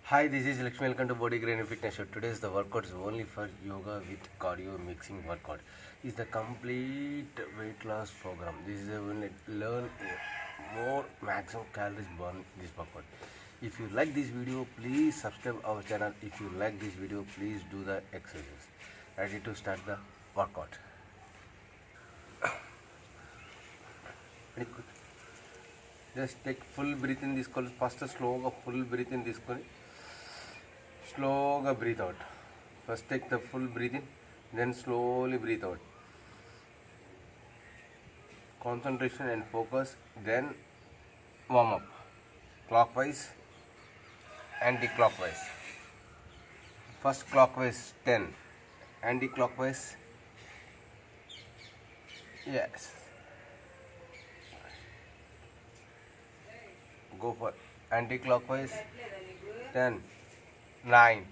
Hi, this is Lakshmi. Welcome to Body Grain and Fitness Show. Today's the workout is only for yoga with cardio mixing workout. It's the complete weight loss program. This is when learn more maximum calories burn this workout. If you like this video, please subscribe our channel. If you like this video, please do the exercises. Ready to start the workout. Very quick. Just take full breath in this. First slow full breath in this. Slowly breathe out. First take the full breathe in, then slowly breathe out. Concentration and focus, then warm up. Clockwise, anti-clockwise. First clockwise 10, anti-clockwise, yes. Go for anti-clockwise 10. 9,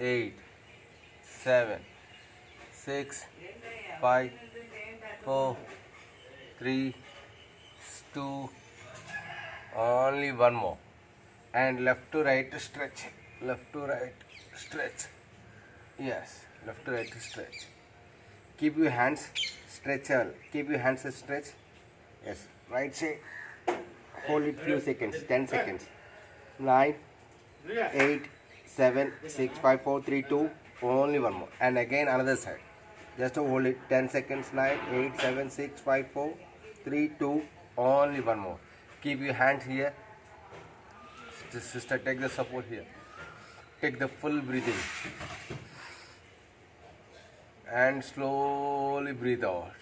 8, 7, 6, 5, 4, 3, 2, only one more. And left to right stretch. Left to right stretch. Yes, left to right stretch. Keep your hands stretchable. Keep your hands stretch. Yes, right side. Hold it few seconds. 10 seconds. 9, 8, 7, 6, 5, 4, 3, 2, only one more. And again another side. Just to hold it 10 seconds. 9, 8, 7, 6, 5, 4, 3, 2, only one more. Keep your hands here. Sister, take the support here. Take the full breathing. And slowly breathe out.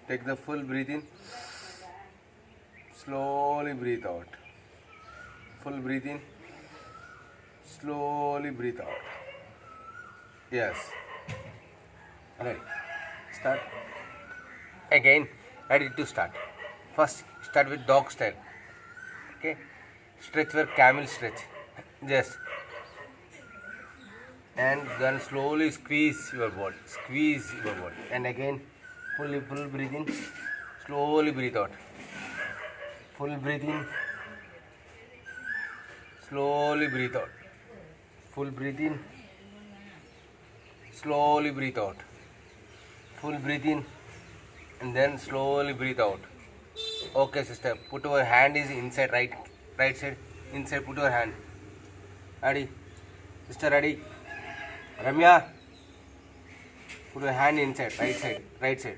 Take the full breathing. Slowly breathe out. Full breathing. Slowly breathe out. Yes. Ready. Start. Again, ready to start. First, start with dog style. Okay. Stretch your camel stretch. Just. And then slowly squeeze your body. Squeeze your body. And again, full breathing. Slowly breathe out. Full breathing. Slowly breathe out. Full breathe in, slowly breathe out. Full breathe in and then slowly breathe out. Okay, sister, put your hand is inside right side, inside put your hand. Ready? Sister, ready? Ramya, put your hand inside, right side.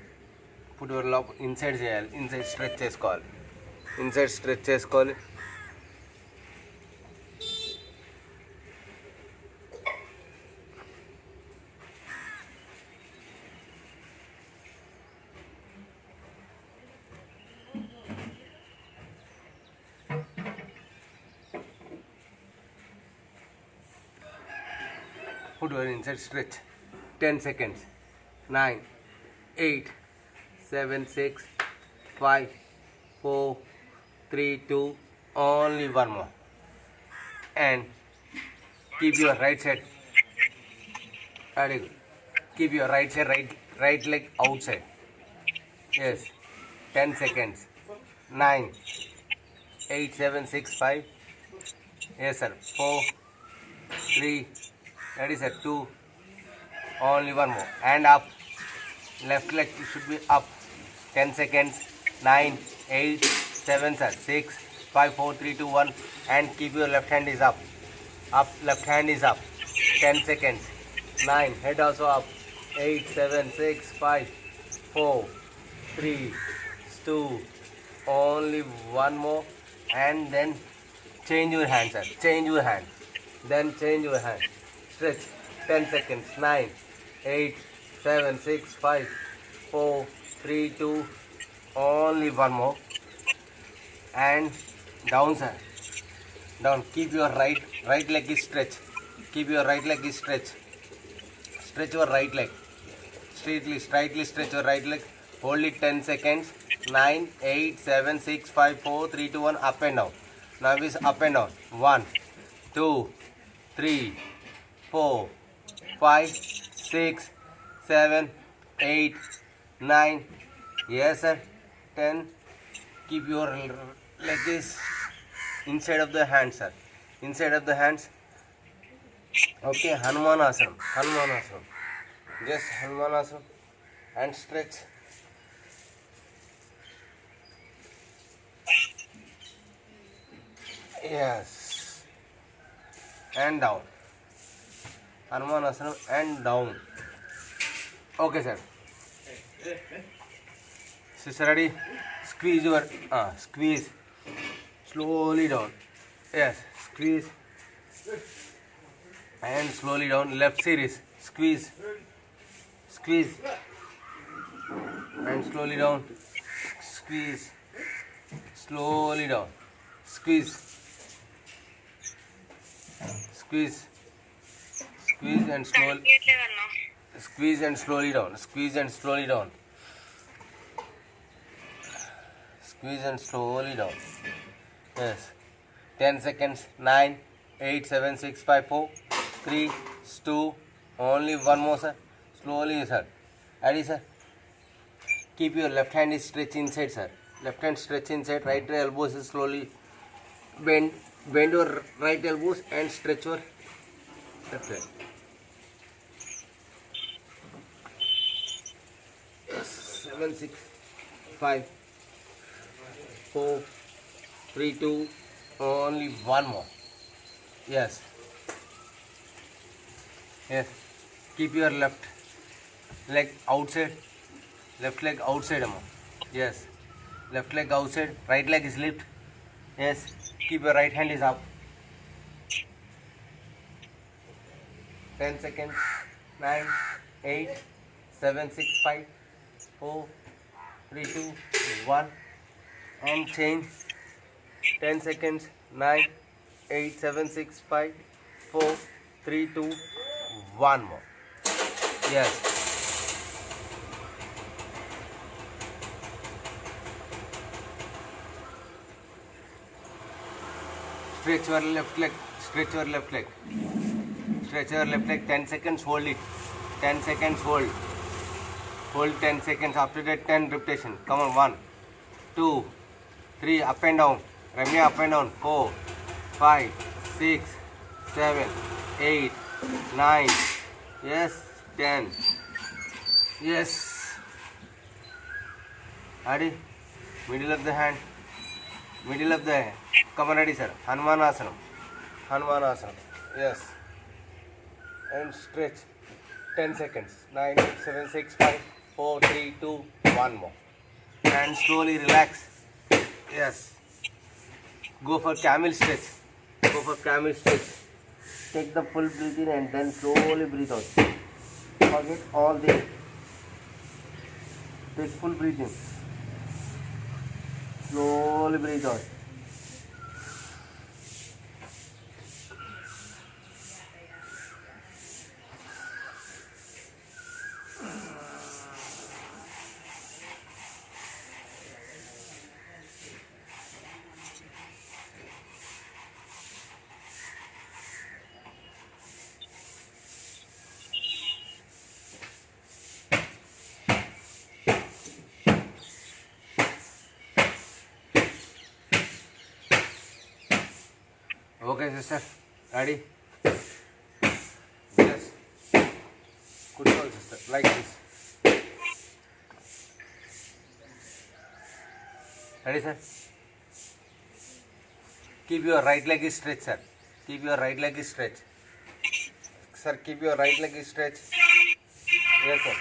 Put your lock inside చేయాలి, inside stretch చేసుకోవాలి. Inside stretch చేసుకోవాలి. Put your inside stretch. 10 seconds. 9, 8, 7, 6, 5, 4, 3, 2, only one more. And keep your right side. Very good. Keep your right side, right leg outside. Yes. 10 seconds. 9, 8, 7, 6, 5. Yes, sir. 4, 3. Ready, sir. 2. Only one more. And up. Left leg should be up. 10 seconds. 9, 8, 7, sir. 6, 5, 4, 3, 2, 1. And keep your left hand is up. Up. Left hand is up. 10 seconds. 9. Head also up. 8, 7, 6, 5, 4, 3, 2. Only one more. And then change your hand, sir. Change your hand. Then change your hand. Stretch. 10 seconds. 9, 8, 7, 6, 5, 4, 3, 2. Only one more. And down, sir. Down. Keep your right leg is stretch. Keep your right leg is stretch. Stretch your right leg. Straightly stretch your right leg. Hold it 10 seconds. 9, 8, 7, 6, 5, 4, 3, 2, 1. Up and down. Now is up and down. 1, 2, 3, 4, 5, 6, 7, 8, 9. Yes, sir. 10. Keep your leg is inside of the hands, sir. Inside of the hands. Okay, Hanumanasana. Hanumanasana. Just Hanumanasana and stretch. Yes. And down. Hanumanasana and down. Okay, sir. Sister, ready? Squeeze your squeeze slowly down. Yes, squeeze and slowly down. Left series. Squeeze, squeeze and slowly down. Squeeze, slowly down. Squeeze, squeeze, squeeze and slowly. Squeeze and slowly down. Squeeze and slowly down. Squeeze and slowly down. Yes. 10 seconds. 9, 8, 7, 6, 5, 4, 3, 2. Only one more, sir. Slowly, sir. Ready, sir. Keep your left hand is stretch inside, sir. Left hand stretch inside. Right elbows is slowly bend. Bend your right elbows and stretch your left leg. Yes. 7, 6, 5, 4, 3, 2. Only one more. Yes. Yes. Keep your left leg outside. Left leg outside, Amma. Yes. Left leg outside. Right leg is lift. Yes. Keep your right hand is up. 10 seconds. 9, 8, 7, 6, 5, 4, 3, 2, 1. And change. 10 seconds. 9, 8, 7, 6, 5, 4, 3, 2, 1 more. Yes. Stretch your left leg. Stretch your left leg. Stretch your left leg. 10 seconds. Hold it. 10 seconds. Hold. Hold 10 seconds. After that, 10 repetition. Come on. 1, 2, 3. Up and down. Ramya up and down. 4, 5, 6, 7, 8, 9. Yes. 10. Yes. Ready? Middle of the hand. Middle of the hand. Come on, ready, sir. Hanumanasana. Hanumanasana. Yes. And stretch. 10 seconds. 9, 8, 7, 6, 5, 4, 3, 2, 1 more. And slowly relax. Yes. Go for camel stretch. Go for camel stretch. Take the full breath in and then slowly breathe out. Forget all the. Take full breath in. Slowly breathe out. Okay, sister. Ready? Yes. Good call, sister. Like this. Ready, sir? Keep your right leg is stretch, sir. Keep your right leg is stretch. Sir, keep your right leg is stretch. Yes, sir.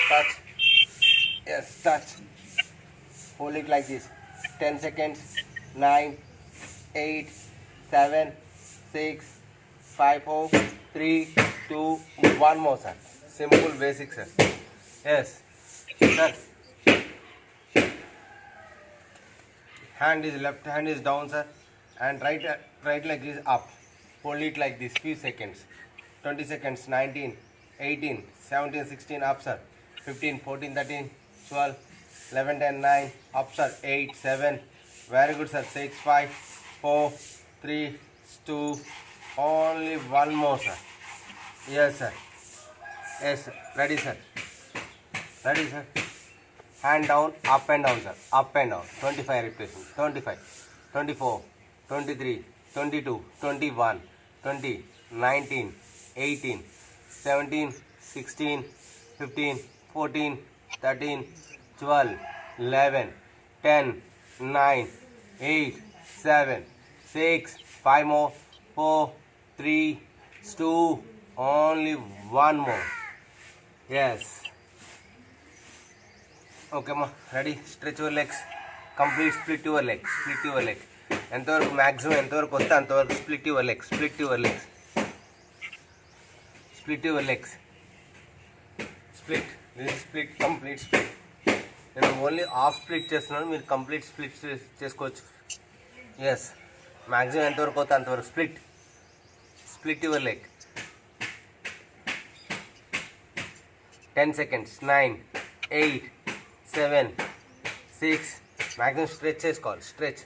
Touch. Yes, touch. Hold it like this. 10 seconds. 9, 8, 7, 6, 5, 4, 3, 2, 1 more, sir. Simple, basic, sir. Yes, sir. Left hand is down, sir, and right leg is up. Hold it like this, few seconds. 20 seconds. 19, 18, 17, 16, up, sir. 15, 14, 13, 12, 11, 10, 9, up, sir. 8, 7. Very good, sir. 6, 5, 4, 3, 2. Only one more, sir. Yes, sir. Yes, sir. Ready, sir. Ready, sir. Hand down, up and down, sir. Up and down. 25 repetitions. 25, 24, 23, 22, 21, 20, 19, 18, 17, 16, 15, 14, 13, 12, 11, 10, 9, 8, 7, 6, 5 more, 4, 3, 2, only one more. Yes. Okay, ma. Ready? Stretch your legs. Complete split your leg. Split your leg. ఎంతవరకు maximum ఎంతవరకు వస్తే అంతవరకు split your legs. Split your legs. Split your legs. Split. This split complete split. నేను only half split చేస్తున్నాను, మీరు complete split చేసుకోవచ్చు. Yes, maximum ఎంతవరకు అవుతా అంతవరకు split. Split your leg. 10 seconds. 9, 8, 7, 6, maximum stretch చేసుకోవాలి. Stretch.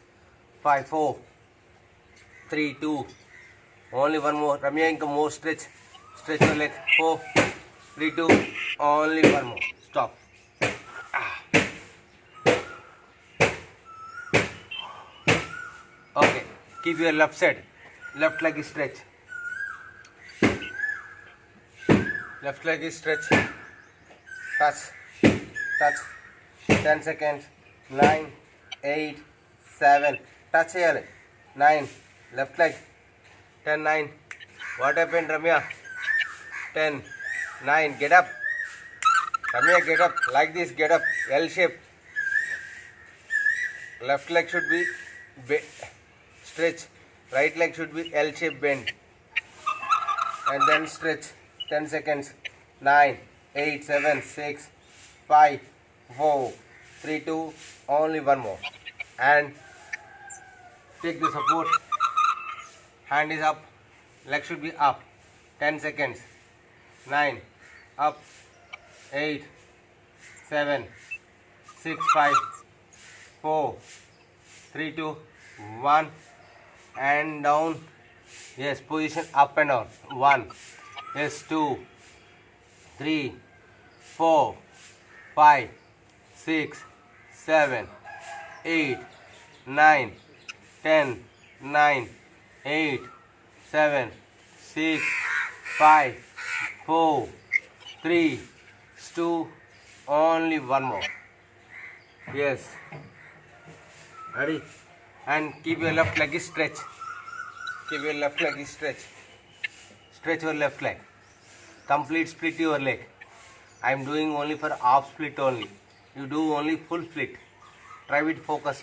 5, 4, 3, 2, only one more. Ramya, ఇంకా more stretch. Stretch your leg. 4, 3, 2, only one more. Stop. Okay, keep your left side. Left leg is stretch. Left leg is stretch. Touch. Touch. 10 seconds. 9, 8, 7. Touch చేయాలి. 9. Left leg. 10, 9. What happened, Ramya? 10, 9. Get up. Ramya, get up. Like this, get up. L shape. Left leg should be stretch. Right leg should be L shape bend. And then stretch. 10 seconds. 9, 8, 7, 6, 5, 4, 3, 2. Only one more. And take the support. Hand is up. Leg should be up. 10 seconds. 9. Up. 8, 7, 6, 5, 4, 3, 2, 1. And down. Yes, position up and down. 1. Yes, 2, 3, 4, 5, 6, 7, 8, 9, 10, 9, 8, 7, 6, 5, 4, 3, 2, only one more. Yes. Ready? And keep your left leg stretch. Keep your left leg stretch. Stretch your left leg. Complete split your leg. I am doing only for half split only. You do only full split. Try with focus.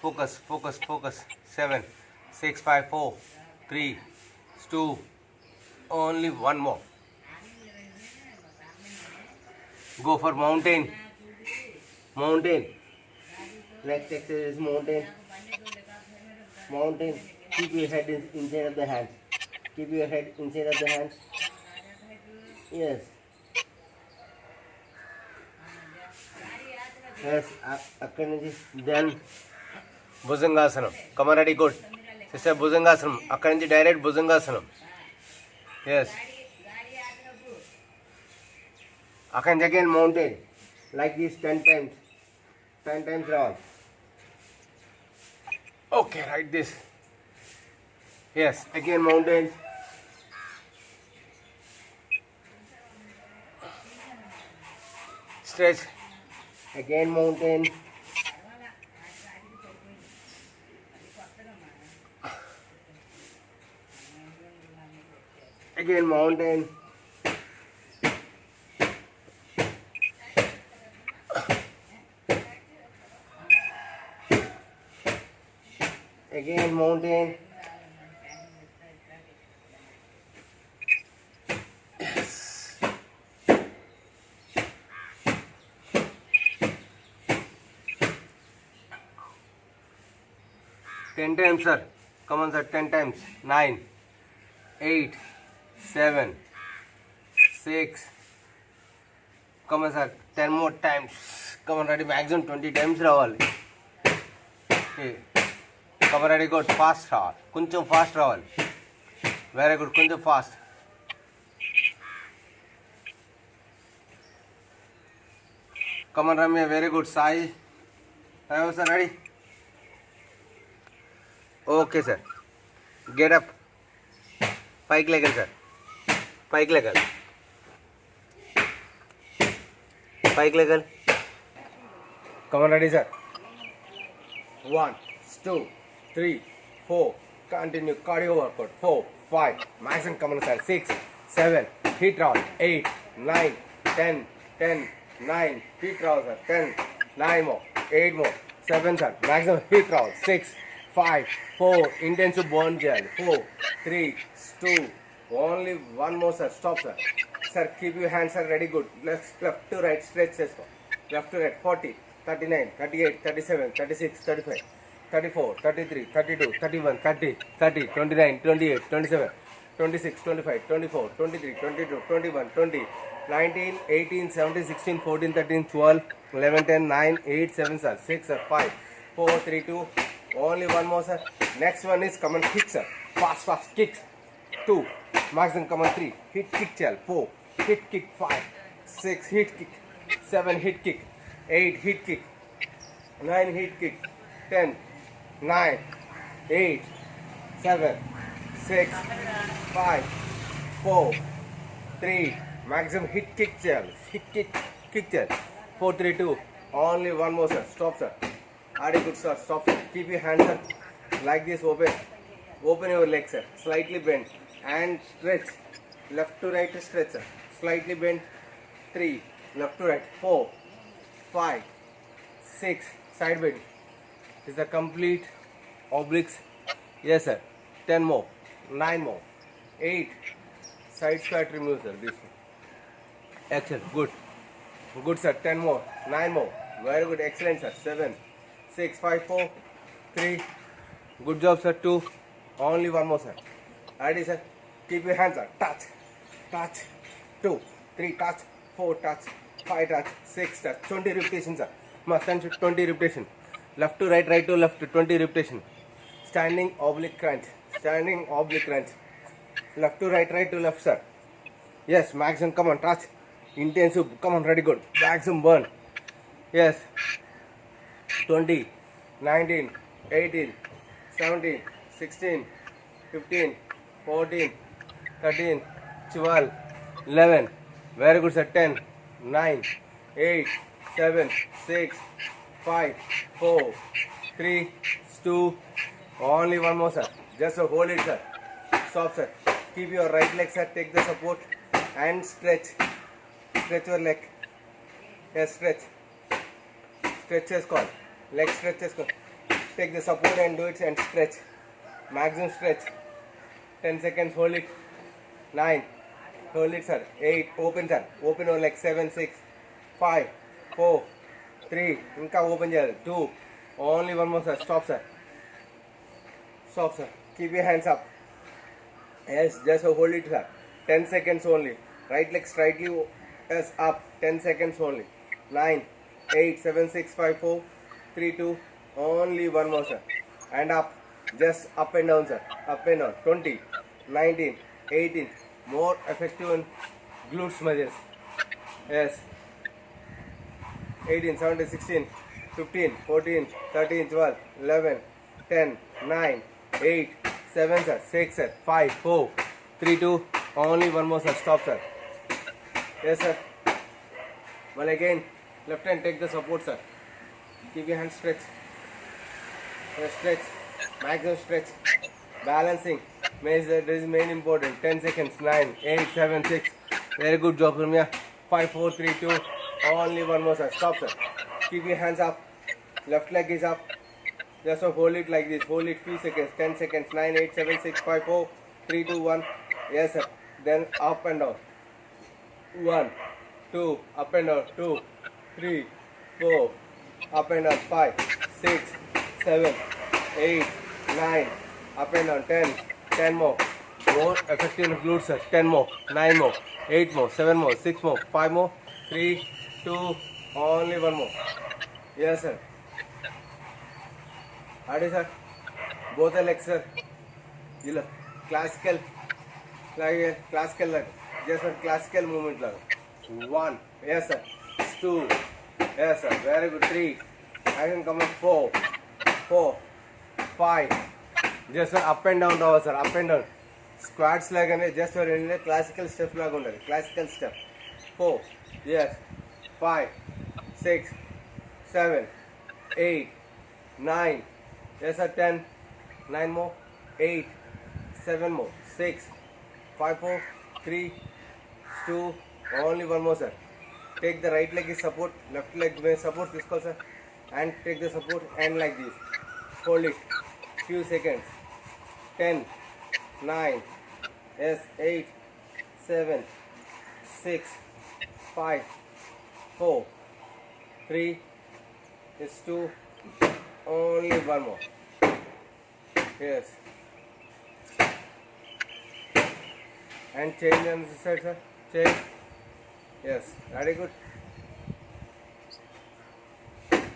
Focus, focus, focus. 7, 6, 5, 4, 3, 2. Only one more. Go for mountain. Mountain. Next exercise is mountain. Mountain. Keep your head inside of the hands. Keep your head inside of the hands. Yes. Yes. అక్కడి నుంచి then Bhujangasana. Come on, ready, good. Sister, Bhujangasana. అక్కడి నుంచి direct bhujangasana. Yes. అక్కడి నుంచి again mountain. Like this 10 times. 10 times round. Okay, like this. Yes, again mountain. Stretch. Again mountain. Again mountain. Again mountain. Yes. 10 times, sir. Come on, sir. 10 times. 9, 8, 7, 6. Come on, sir. 10 more times. Come on, ready. Maximum 20 times రావాలి. Come on, ready. Good. Fast రావాలి. కొంచెం fast రావాలి. Very good. కొంచెం fast. Come on, Ramya. Very good. Sai. Hello, sir. Ready? Okay, sir. Get up. పైకి లెగండి sir, పైకి లెగాలి, పైకి లెగాలి. Come on ready sir. 1 2 3 4 continue cardio workout. 4 5 maximum come on sir. 6 7 hit round. 8 9 10 10 9 hit round sir. 10 9 more, 8 more, 7 sir, maximum hit round. 6 5 4 intensive burn చేయాలి. 4 3 2 only one more sir. Stop sir. Sir, keep your hands sir ready. Good. Left to right stretch చేసుకో. Left to right. 40 39 38 37 36 35 34 33 32 31 30 30 29 28 27 26 25 24 23 22 21 20 19 18 17 16 14 13 12 11 10 9 8 7 sir, 6 sir, 5 4 3 2 only one more sir. Next one is come and kick sir. Fast kicks. 2 maximum come on. 3 hit kick chal. 4 hit kick. 5 6 hit kick. 7 hit kick. 8 hit kick. 9 hit kick. 10 9 8 7 6 5 4 3 maximum hit kick chal. Hit kick chal. 4 3 2 only one more sir. Stop sir. Very good sir. Stop sir. Keep your hands sir like this. Open your legs sir. Slightly bend and stretch. Left to right stretch sir. Slightly bend. 3 left to right. 4 5 6 side bend. Is the complete obliques. Yes sir. 10 more, 9 more, 8 side squat remove sir. This one. Excellent. Good sir. 10 more, 9 more. Very good. Excellent sir. 7 6 5 4 3. Good job sir. 2 only one more sir. Ready sir. Keep your hands up. Touch 2 3 touch 4 touch 5 touch 6 touch. 20 repetitions sir. Must 20 repetition. Left to right, right to left. 20 repetition. Standing oblique crunch. Left to right, right to left sir. Yes, maximum. Come on, touch. Intensive. Come on, ready, good. Maximum burn. Yes. 20 19 18 17 16 15 14 13 12 11. Very good sir. 10 9 8 7 6 5 4 3 2 only one more sir. Just hold it sir. Stop sir. Keep your right leg sir. Take the support and stretch your leg. Yes, stretch చేసుకోవాలి. Leg stretch చేసుకోవాలి. Take the support and do it and stretch. Maximum stretch. 10 seconds. Hold it. 9. Hold it sir. 8. Open sir. Open your leg. 7 6 5 4 3. ఇంకా open చేయాలి. 2. Only one more sir. Stop sir. Keep your hands up. Yes, just hold it sir. 10 seconds only. Right leg slightly yes, up. 10 seconds only. 9 8 7 6 5 4 3 2. Only one more sir. And up. Just up and down sir. Up and down. 20 19 18. More effective in glutes muscles. Yes. 18 17 16 15 14 13 12 11 10 9 8 7 sir, 6 sir, 5 4 3 2. Only one more sir. Stop sir. Yes sir. Well again, left hand take the support sir. Keep your hand stretch. Yes, stretch. Maximum stretch. Balancing. This is main important. 10 seconds. 9 8 7 6. Very good job Ramya. 5 4 3 2. Only one more sir. Stop sir. Keep your hands up. Left leg is up. Just hold it like this. Hold it few seconds. 10 seconds. 9 8 7 6 5 4 3 2 1. Yes sir. Then up and down. 1 2. Up and down. 2 3 4. Up and down. 5 6 7 8 9. Up and down. 10 10 more. More effective in glutes sir. 10 more. 9 more. 8 more. 7 more. 6 more. 5 more. 3 2. Only one more. Yes sir. Ready sir. Both the legs sir. Classical like just a classical movement like 1. Yes sir. 2. Yes sir. Very good. 3. I can come up 4 5. Just sir, up and down tower sir. Up and down. Squats లాగానే just ఏంటంటే classical step లాగా ఉండాలి. Classical step. 4, yes, 5, 6, 7, 8, 9, yes sir, 10, 9 more, 8, 7 more, 6, 5, 4, 3, 2, only one more sir. Take the right leg is support, left leg may support this call sir, and take the support and like this. Hold it few seconds. 10, 9, yes, 8, 7, 6, 5, 4, 3, is 2, only one more. Yes. And change on this side sir, change. Yes, very good.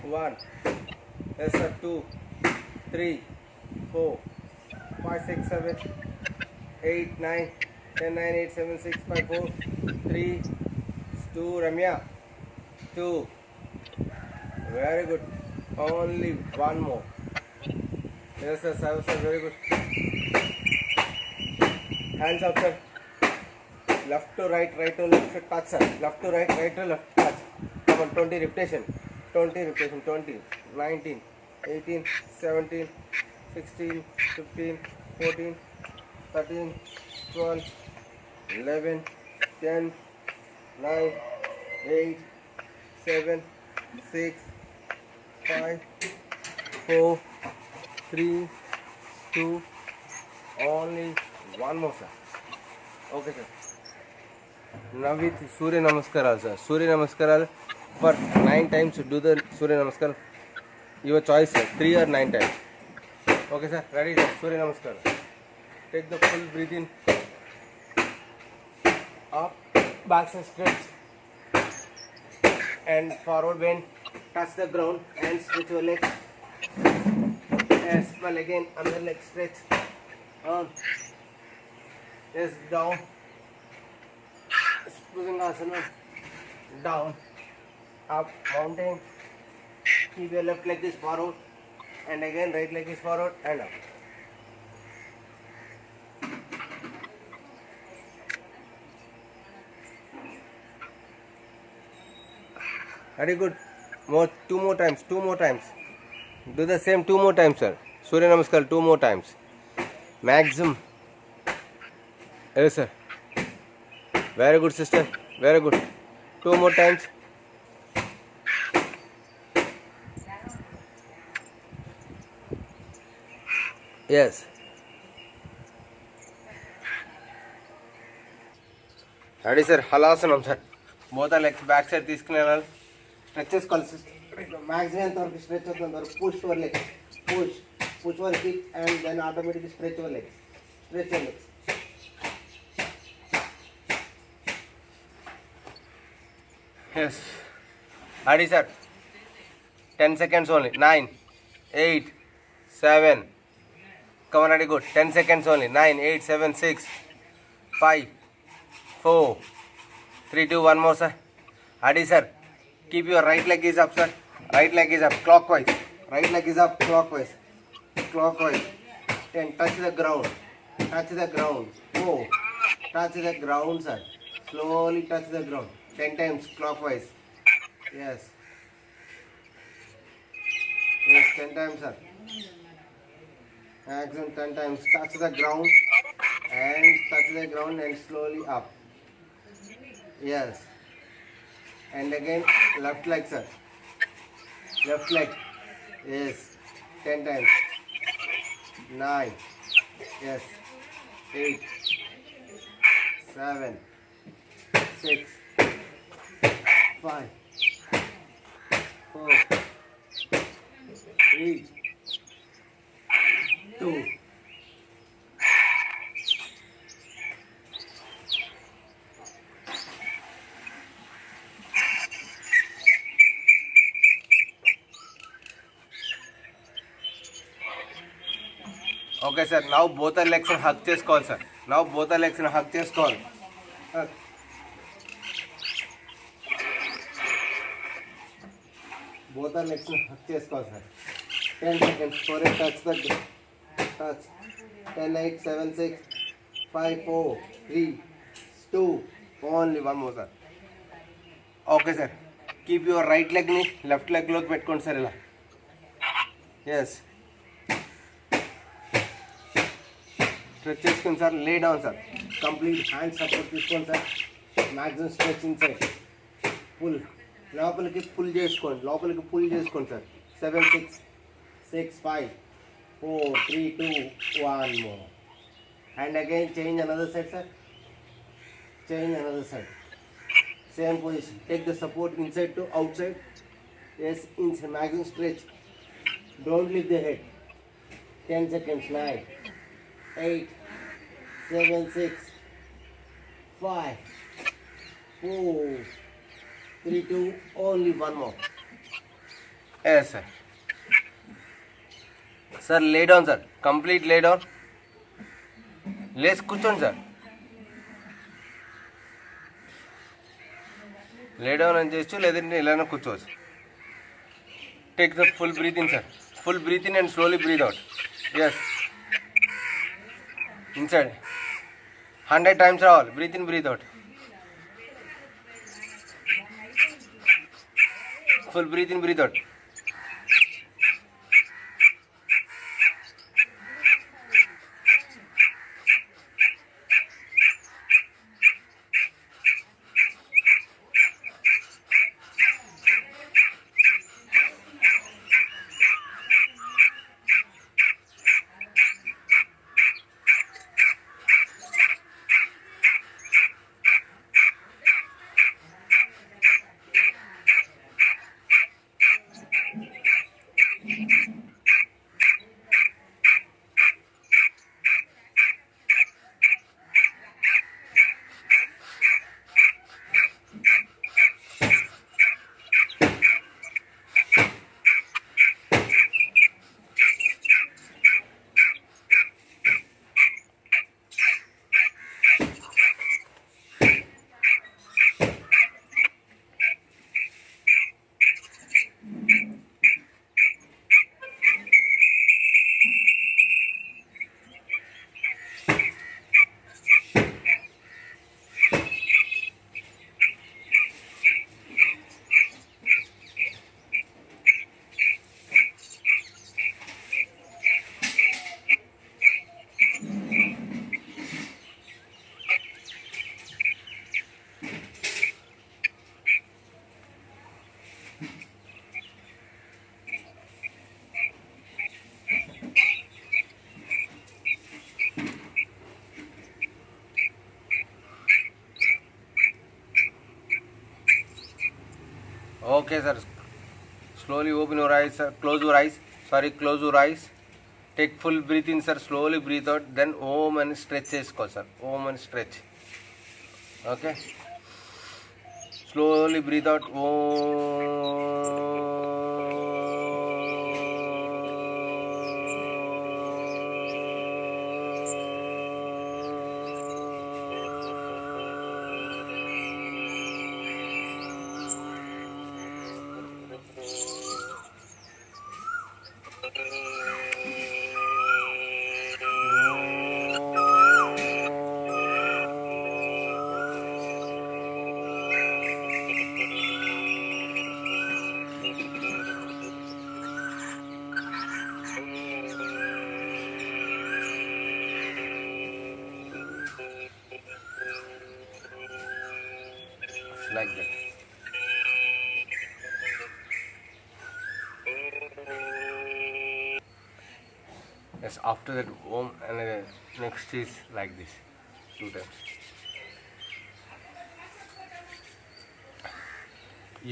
1, yes sir, 2, 3, 4, 5, 6, 7, 8, 9, 10, 9, 8, 7, 6, 5, 4, 3, 2, Ramya, 2, very good, only one more. Yes sir, sir, very good. Hands up sir, left to right, right to left, touch sir, left to right, right to left, touch. Come on, 20 repetition, 20 repetition, 20, 19, 18, 17, 16, 15, 14, 13, 12, 11, 10, 9, 8, 7, 6, 5, 4, 3, 2, only one more sir. Okay sir. Now with Surya Namaskaral sir. Surya Namaskaral for 9 times do the Surya Namaskar. Your choice sir, 3 or 9 times. Okay sir, ready sir, Surya Namaskar. Take the full breathe in. Up, back side stretch. And forward bend. Touch the ground and stretch your legs. Yes, well again, other leg stretch. On. Yes, down. Bhujangasana. Down. Up, mountain. Keep your left leg is forward. And again right leg is forward and up. Very good. Two more times. Do the same 2 more times sir. Surya Namaskar 2 more times. Maximum. Yes sir. Very good sister. Very good. 2 more times. Yes. Ready sir. Halasanam sir. Both the legs back side తీసుకుని వెళ్ళాలి. Stretches call sister. Maximum enతవరకు stretch అవుతుందంతవరకు push your legs. Push your hip and then automatically stretch your legs. Stretch your legs. Yes. Ready sir. 10 seconds only. 9, 8, 7. Come on, ready, good. 10 seconds only. 9, 8, 7, 6, 5, 4, 3, 2, 1 more, sir. Ready, sir. Keep your right leg is up, sir. Right leg is up, clockwise. Right leg is up, clockwise. Clockwise. 10, touch the ground. Touch the ground. 4, touch the ground, sir. Slowly touch the ground. 10 times, clockwise. Yes. Yes, 10 times, sir. Action 10 times. Touch the ground and slowly up. Yes. And again left leg sir. Left leg. Yes. 10 times. 9. Yes. 8. 7. 6. 5. 4. 3. 2. Okay sir, now both the legs hug చేసుకోవాలి sir. Now both the legs hug చేసుకోవాలి. Both the legs hug చేసుకోవాలి sir. 10 seconds for it, touch. 10, 8, 7, 6, 5, 4, 3, 2, only one more, sir. Okay, sir. Keep your right leg ni left leg look pettukondi sir ila. Yes. Stretch చేసుకోండి sir. Lay down sir. Complete hand support తీసుకోండి sir. Maximum stretch inside. Pull. లోపలికి pull చేసుకోండి. లోపలికి pull చేసుకోండి sir. 7, 6, 6, 5, 4, 3, 2, 1 more. And again change another side sir. Change another side. Same position. Take the support inside to outside. Yes, inside. Maximum stretch. Don't lift the head. 10 seconds. 9, 8, 7, 6, 5, 4, 3, 2, only one more. Yes, sir. Sir, lay down, sir. Complete lay down. Let's కూర్చోండి sir. Lay down అని చేయొచ్చు, లేదంటే ఇలానే కూర్చోవచ్చు. Take the full breathe in, sir. Full breathe in and slowly breathe out. Yes. Inside. 100 times all. Breathe in, breathe out. Full breathe in, breathe out. Okay, sir. Slowly open your eyes, sir. Close your eyes. Sorry, close your eyes. Take full breath in, sir. Slowly breathe out. Then Om and stretch చేసుకో, sir. Om and stretch. Okay. Slowly breathe out. Om. Like that. Yes, after that Om and next is like this 2 times.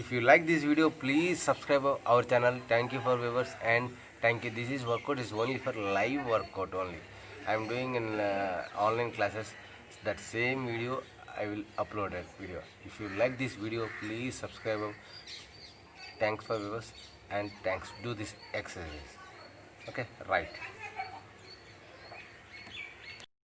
If you like this video, please subscribe our channel. Thank you for viewers and thank you. This is workout is only for live workout only. I am doing in online classes. That same video I will upload that video. If you like this video, please subscribe. Thanks for viewers and thanks. Do this exercise. Okay, right.